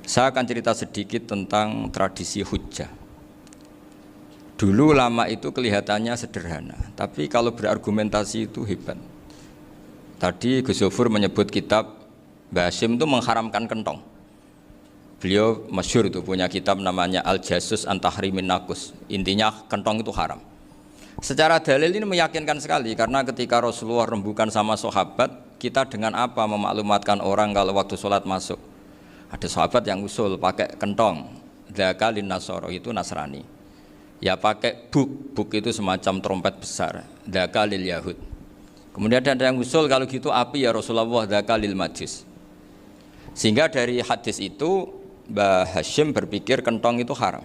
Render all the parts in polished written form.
Saya akan cerita sedikit tentang tradisi hujjah. Dulu ulama itu kelihatannya sederhana, tapi kalau berargumentasi itu hebat. Tadi Gus Zofur menyebut kitab Mbah Hasyim itu mengharamkan kentong. Beliau masyhur itu punya kitab namanya Al-Jasus an Tahrimin Nakus. Intinya kentong itu haram. Secara dalil ini meyakinkan sekali karena ketika Rasulullah rembukan sama sahabat, kita dengan apa memaklumatkan orang kalau waktu sholat masuk? Ada sahabat yang usul pakai kentong, dzakalin nasoro itu Nasrani. Ya pakai buk itu semacam trompet besar, dzakalil Yahud. Kemudian ada yang usul kalau gitu api ya Rasulullah, dzakalil Majus. Sehingga dari hadis itu Mbah Hasyim berpikir kentong itu haram.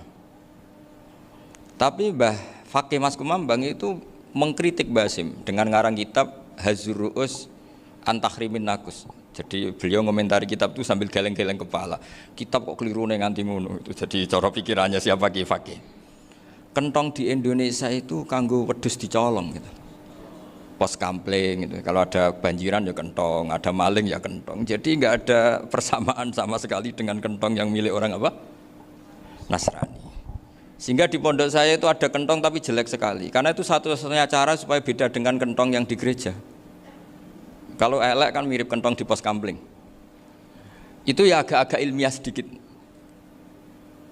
Tapi Mbah Fakih Mas Kumambang itu mengkritik Mbah Hasyim dengan ngarang kitab Hazurru'us an Tahrimin Nakus. Jadi beliau ngomentari kitab itu sambil geleng-geleng kepala. Kitab kok keliru nganti ngono itu. Jadi cara pikirannya siapa Ki Fakih. Kentong di Indonesia itu kanggo wedhus dicolong gitu. Pos kampling gitu. Kalau ada banjiran ya kentong, ada maling ya kentong. Jadi enggak ada persamaan sama sekali dengan kentong yang milik orang apa? Nasrani. Sehingga di pondok saya itu ada kentong tapi jelek sekali. Karena itu satu-satunya cara supaya beda dengan kentong yang di gereja. Kalau elek kan mirip kentong di pos kampling. Itu ya agak-agak ilmiah sedikit.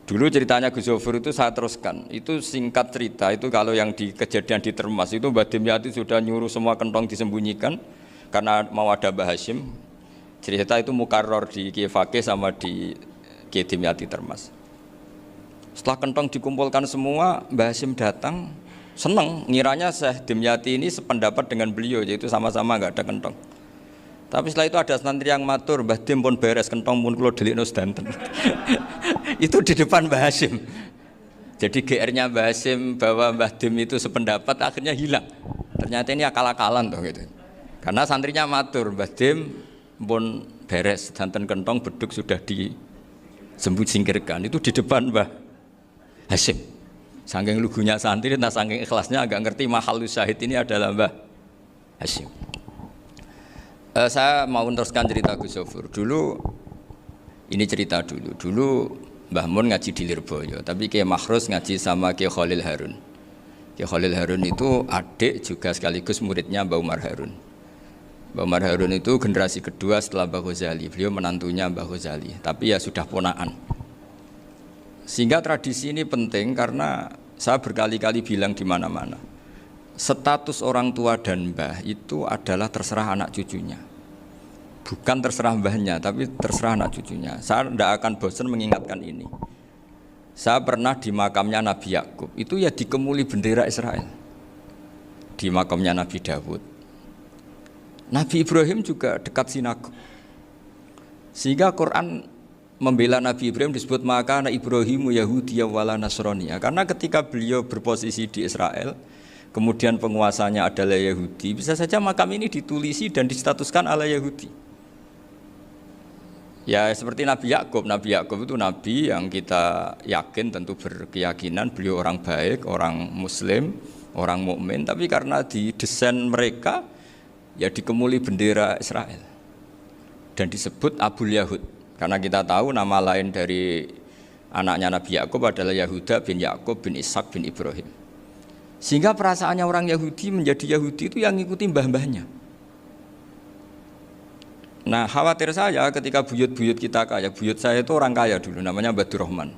Dulu ceritanya Gus Zofur itu saya teruskan. Itu singkat cerita, itu kalau yang di kejadian di Termas itu Mbah Dimyati sudah nyuruh semua kentong disembunyikan karena mau ada Mbah Hasyim. Cerita itu mukarrar di Kiai Fakih sama di Kiai Dimyati Termas. Setelah kentong dikumpulkan semua, Mbah Hasyim datang, senang, ngiranya Syekh Dimyati ini sependapat dengan beliau, yaitu sama-sama enggak ada kentong. Tapi setelah itu ada santri yang matur, Mbah Dim pun beres kentong pun kula delikno sedanten. Itu di depan Mbah Hasyim. Jadi GR-nya Mbah Hasyim bahwa Mbah Dim itu sependapat akhirnya hilang. Ternyata ini akal-akalan toh gitu. Karena santrinya matur, Mbah Dim pun beres sedanten kentong beduk sudah disingkirkan. Itu di depan Mbah Hasyim. Saking lugunya santri, nah saking ikhlasnya agak ngerti mahalus syahid ini adalah Mbah Hasyim. Saya mau meneruskan cerita Gus Zofur. Dulu Mbah Mun ngaji di Lirboyo, tapi Kiai Makhrus ngaji sama Kiai Khalil Harun. Kiai Khalil Harun itu adik juga sekaligus muridnya Mbah Umar Harun. Mbah Umar Harun itu generasi kedua setelah Mbah Ghazali. Beliau menantunya Mbah Ghazali, tapi ya sudah ponaan. Sehingga tradisi ini penting karena saya berkali-kali bilang di mana-mana. Status orang tua dan mbah itu adalah terserah anak cucunya. Bukan terserah mbahnya, tapi terserah anak cucunya. Saya tidak akan bosan mengingatkan ini. Saya pernah di makamnya Nabi Yakub, itu ya dikemuli bendera Israel. Di makamnya Nabi Dawud. Nabi Ibrahim juga dekat sinagog. Sehingga Quran membela Nabi Ibrahim disebut maka anak Ibrahimu Yahudi wala Nasrani. Karena ketika beliau berposisi di Israel, kemudian penguasanya adalah Yahudi, bisa saja makam ini ditulisi dan distatuskan ala Yahudi. Ya seperti Nabi Yakub. Nabi Yakub itu nabi yang kita yakin tentu berkeyakinan beliau orang baik, orang muslim, orang mukmin, tapi karena di desain mereka ya dikemuli bendera Israel dan disebut Abul Yahud. Karena kita tahu nama lain dari anaknya Nabi Yakub adalah Yahuda bin Yakub bin Ishak bin Ibrahim. Sehingga perasaannya orang Yahudi menjadi Yahudi itu yang ngikuti mbah-mbahnya. Nah khawatir saya ketika buyut-buyut kita kaya, buyut saya itu orang kaya dulu, namanya Badur Rahman.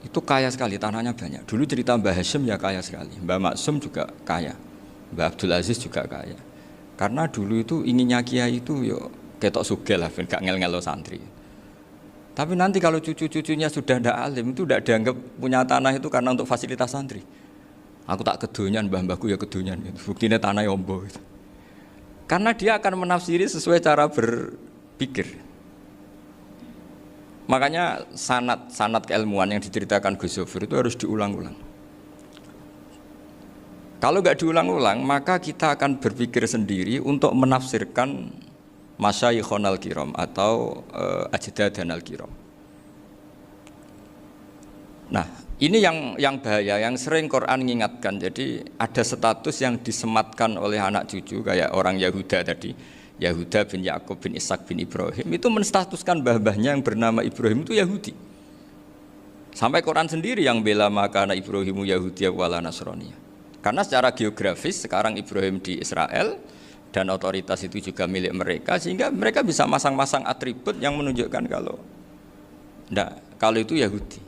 Itu kaya sekali, tanahnya banyak. Dulu cerita Mbah Hasyim ya kaya sekali, Mbah Maksum juga kaya, Mbah Abdul Aziz juga kaya. Karena dulu itu inginnya kiai itu yo ketok sugih lah, gak ngel-ngelo santri. Tapi nanti kalau cucu-cucunya sudah ndak alim, itu ndak dianggap punya tanah itu karena untuk fasilitas santri. Aku tak kedonyan, mbah-mbahku ya kedonyan gitu. Buktinya tanah yombo gitu. Karena dia akan menafsiri sesuai cara berpikir. Makanya sanad keilmuan yang diceritakan Gus Zofur itu harus diulang-ulang. Kalau nggak diulang-ulang, maka kita akan berpikir sendiri untuk menafsirkan masyayikhon al-kiram atau ajdadan al-kiram. Nah, ini yang bahaya, yang sering Quran mengingatkan. Jadi ada status yang disematkan oleh anak cucu kayak orang Yahuda tadi. Yahuda bin Yakub bin Ishak bin Ibrahim itu menstatuskan mbah-mbahnya yang bernama Ibrahim itu Yahudi. Sampai Quran sendiri yang bela makana Ibrahimu Yahudi wala Nasrani. Karena secara geografis sekarang Ibrahim di Israel dan otoritas itu juga milik mereka, sehingga mereka bisa masang-masang atribut yang menunjukkan kalau itu Yahudi.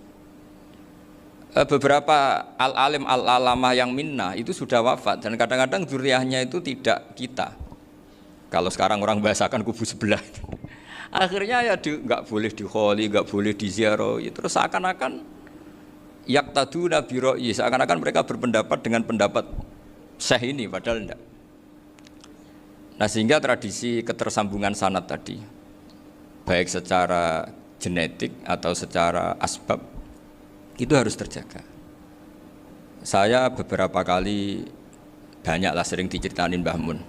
Beberapa al-alim al-alamah yang minnah itu sudah wafat dan kadang-kadang zuriyahnya itu tidak kita. Kalau sekarang orang bahasakan kubu sebelah. Akhirnya ya nggak boleh dikholi, nggak boleh diziarah. Terus seakan-akan yaktaduna bi ra'yi, seakan-akan mereka berpendapat dengan pendapat syekh ini, padahal enggak. Nah, sehingga tradisi ketersambungan sanad tadi, baik secara genetik atau secara asbab, itu harus terjaga. Saya beberapa kali banyaklah sering diceritain Mbah Mun.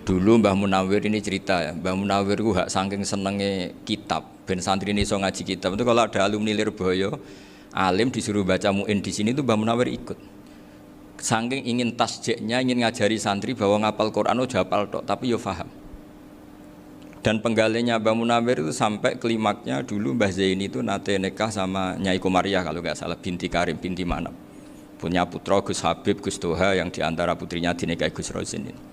Dulu Mbah Munawir ini cerita ya, Mbah Munawir itu saking senenge kitab, ben santri ini so ngaji kitab. Itu kalau ada alumni Lirboyo, alim disuruh baca muin di sini itu Mbah Munawir ikut. Saking ingin tasjeknya, ingin ngajari santri bahwa ngapal Quran udah hafal tok, tapi yo paham. Dan penggalinya Mbah Munawir itu sampai klimaknya dulu Mbah Zaini itu nate nikah sama Nyai Komariah kalau nggak salah, binti Karim, binti Manap. Punya putra Gus Habib, Gus Toha yang diantara putrinya dinikahi Gus Rozin ini.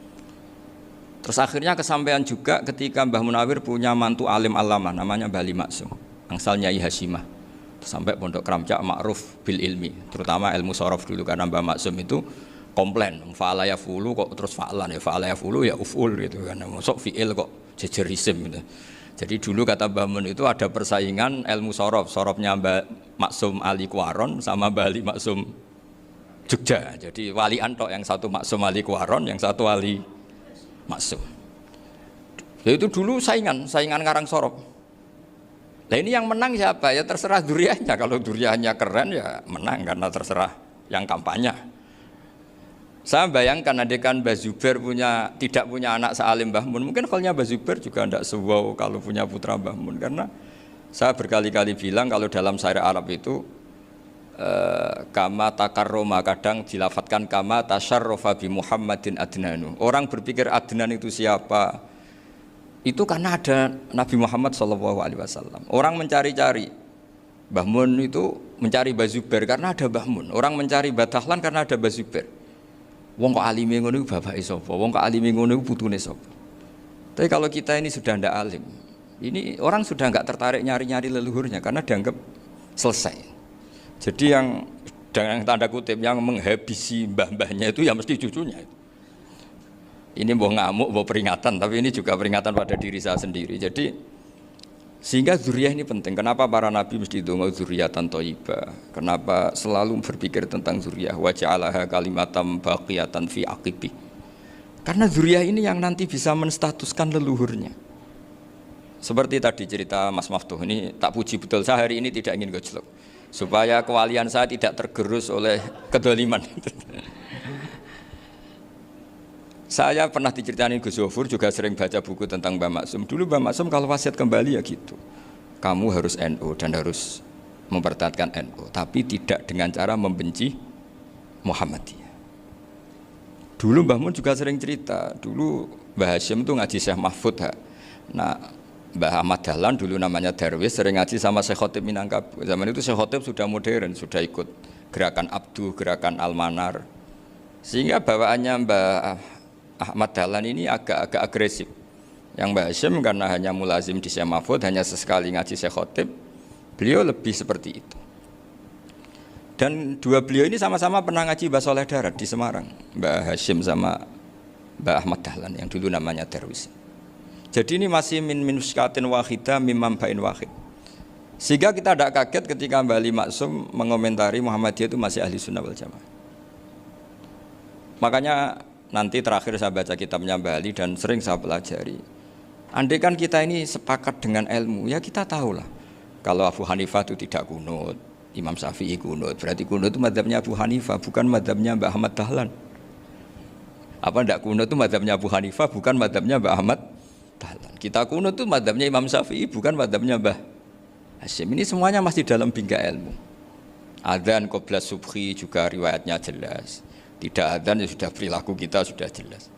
Terus akhirnya kesampaian juga ketika Mbah Munawir punya mantu alim alamah namanya Mbah Ali Maksum, angsal Nyai Hasyimah. Sampai pondok Kramcak ma'ruf bil ilmi, terutama ilmu sorof dulu karena Mbah Maksum itu komplain, fa'ala yafulu kok terus fa'lan ya, fa'ala yafulu ya uf'ul gitu kan, masuk fi'il kok jejer isim gitu. Jadi dulu kata Mbah Mun itu ada persaingan ilmu sorof, sorofnya Mbah Maksum Ali Kuaron sama Mbah Ali Maksum Jogja. Jadi walian tok, yang satu Maksum Ali Kuaron, yang satu Ali Maksum. Ya itu dulu saingan ngarang sorof. Nah ini yang menang siapa? Ya terserah duriannya. Kalau duriannya keren ya menang karena terserah yang kampanye. Saya bayangkan adekan Mbah Zubair tidak punya anak sealim Mbah Mun, mungkin kalau Mbah Zubair juga tidak sewow kalau punya putra Mbah Mun. Karena saya berkali-kali bilang kalau dalam syair Arab itu kama takarroma, kadang dilafatkan kama tasyarrofa bi Muhammadin adnanu. Orang berpikir Adnan itu siapa? Itu karena ada Nabi Muhammad SAW. Orang mencari-cari Mbah Mun itu mencari Mbah Zubair karena ada Mbah Mun. Orang mencari Mbah Dahlan karena ada Mbah Zubair. Wong kok alime ngono iku bapake sapa? Wong kok alime ngono iku putune sapa? Tapi kalau kita ini sudah ndak alim, ini orang sudah nggak tertarik nyari-nyari leluhurnya karena dianggap selesai. Jadi yang dengan tanda kutip yang menghabisi mbah-mbahnya itu ya mesti cucunya. Ini mau ngamuk, mau peringatan, tapi ini juga peringatan pada diri saya sendiri. Jadi sehingga zuriyah ini penting. Kenapa para nabi mesti donga zuriyatan thayyibah? Kenapa selalu berpikir tentang zuriyah? Wa ja'alaha kalimatam baqiyatan fi aqibi. Karena zuriyah ini yang nanti bisa menstatuskan leluhurnya. Seperti tadi cerita Mas Maftuh, ini tak puji betul, saya hari ini tidak ingin gojlok supaya kewalian saya tidak tergerus oleh kedoliman. Saya pernah diceritain Gus Zofur, juga sering baca buku tentang Mbah Maksum. Dulu Mbah Maksum kalau wasiat kembali ya gitu, kamu harus NU dan harus mempertahankan NU, tapi tidak dengan cara membenci Muhammadiyah. Dulu Mbah Mun juga sering cerita, dulu Mbah Hasyim itu ngaji Syekh Mahfud. Nah, Mbah Ahmad Dahlan dulu namanya Darwis sering ngaji sama Syekh Khotib Minangkabau. Zaman itu Syekh Khotib sudah modern, sudah ikut gerakan Abdu, gerakan Almanar. Sehingga bawaannya Mbah Ahmad Dahlan ini agak agresif. Yang Mbah Hasyim karena hanya mulazim di Syekh Mahfud, hanya sesekali ngaji Syekh Khotib, beliau lebih seperti itu. Dan dua beliau ini sama-sama pernah ngaji Mbah Soleh Darat di Semarang, Mbah Hasyim sama Mbah Ahmad Dahlan yang dulu namanya Darwis. Jadi ini masih min minuskatin wahidah mimam bain wahid. Sehingga kita tidak kaget ketika Mbah Ali Maksum mengomentari Muhammadiyah itu masih ahli sunnah wal jamaah. Makanya nanti terakhir saya baca kitabnya Mbah Ali dan sering saya pelajari. Andai kan kita ini sepakat dengan ilmu, ya kita tahulah. Kalau Abu Hanifah itu tidak kunut, Imam Syafi'i kunut, berarti kunut itu mazhabnya Abu Hanifah, bukan mazhabnya Mbah Ahmad Dahlan. Apa tidak kunut itu mazhabnya Abu Hanifah, bukan mazhabnya Mbah Ahmad Dahlan. Kita kunut itu mazhabnya Imam Syafi'i, bukan mazhabnya Mbah Hasyim. Ini semuanya masih dalam bingkai ilmu. Adzan qobla subhi juga riwayatnya jelas. Tidak adzan ya sudah perilaku kita sudah jelas.